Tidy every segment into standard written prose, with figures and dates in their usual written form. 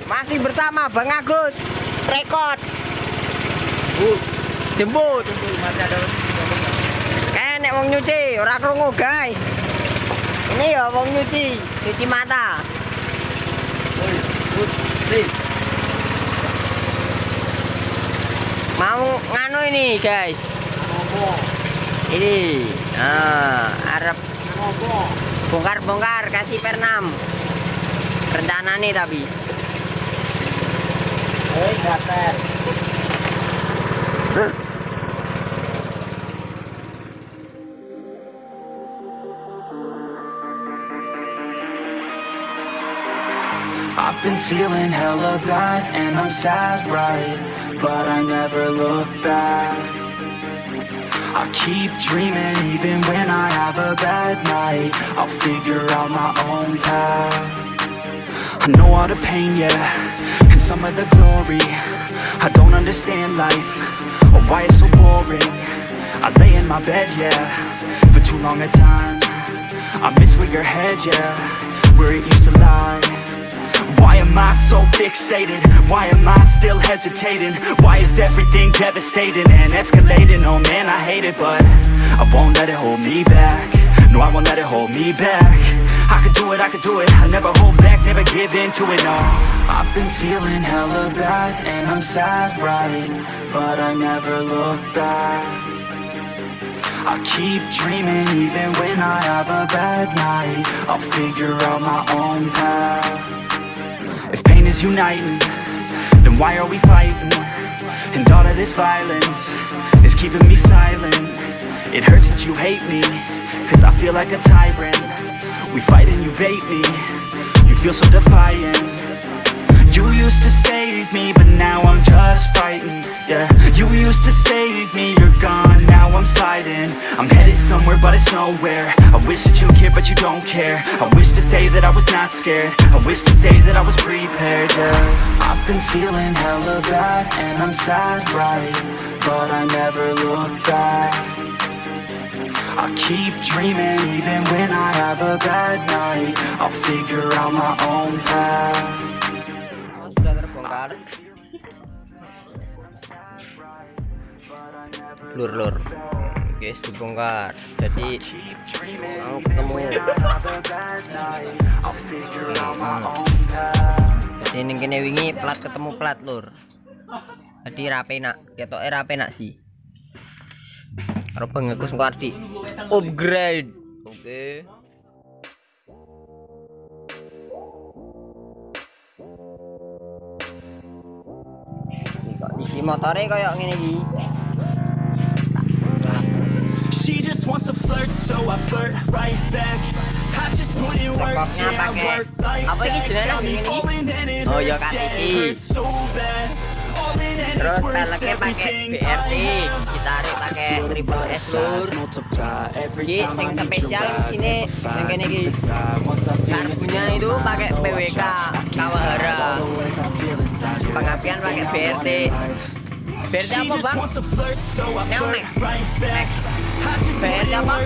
Masih bersama Bang Agus. Rekod. Jemput. Masih ada Nek wong nyuci, ora krungu, guys. Ini ya wong nyuci mata. Mau nganu ini, guys. Ini. Arep bongkar-bongkar kasih pernam. Rencana nih tapi. Datar. I've been feeling hella bad and I'm sad, right? But I never look back. I keep dreaming even when I have a bad night. I'll figure out my own path. I know all the pain, yeah, and some of the glory. I don't understand life, or why it's so boring. I lay in my bed, yeah, for too long a time. I miss where your head, yeah, where it used to lie. Why am I so fixated? Why am I still hesitating? Why is everything devastating and escalating? Oh man, I hate it, but I won't let it hold me back. No, I won't let it hold me back. I could do it, I never hold back, never give in to it, no. I've been feeling hella bad and I'm sad, right? But I never look back. I keep dreaming even when I have a bad night. I'll figure out my own path. If pain is uniting, then why are we fighting? And all of this violence is keeping me silent. It hurts that you hate me, cause I feel like a tyrant. We fight and you bait me, you feel so defiant. You used to save me, but now I'm just fighting. Yeah, you used to save me, you're gone, now I'm sliding. I'm headed somewhere, but it's nowhere. I wish that you cared, but you don't care. I wish to say that I was not scared. I wish to say that I was prepared, yeah. I've been feeling hella bad, and I'm sad, right? But I never look back. I keep dreaming even when I have a bad night. I'll figure out my own path. Sudah terbongkar. Lur. Guys, dibongkar. Jadi mau ketemu. Jadi ini kene wingi plat ketemu plat, Lur. Tadi rapi nak, ketoke rapi nak sih. Karo pengekus engko arep di upgrade. Oke. Isi motornya kayak ngene iki. She just wants to flirt, so I flirt right back. I just put in work, yeah, I work like that. Oh ya kasih. Terus peleknya pakai BRT, gitarnya pakai triple S, Lur. Jadi yang spesial di sini yang kene iki. Karbonnya itu pakai PWK Kawahara. Pengapian pakai BRT. BRT apa, Bang? Neomek. BRT apa?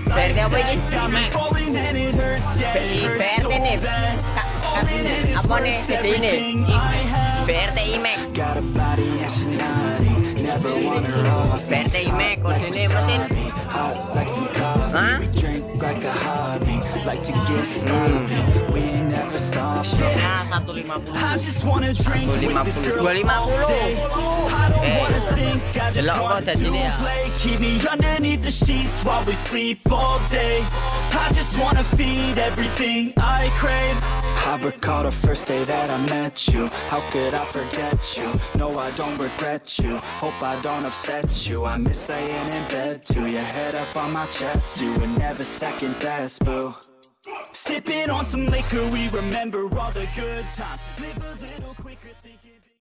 BRT apa ini? BRT nih. Apa nih CD ini? BRT IMEC. BRT IMEC kodenya mesin. Hah? 150. 250. Delok kok dadine ya. Keep me underneath the sheets while we sleep all day. I just wanna feed everything I crave. I recall the first day that I met you. How could I forget you? No, I don't regret you. Hope I don't upset you. I miss laying in bed too. Your head up on my chest. You were never second best, boo. Sipping on some liquor, we remember all the good times. Live a little quicker.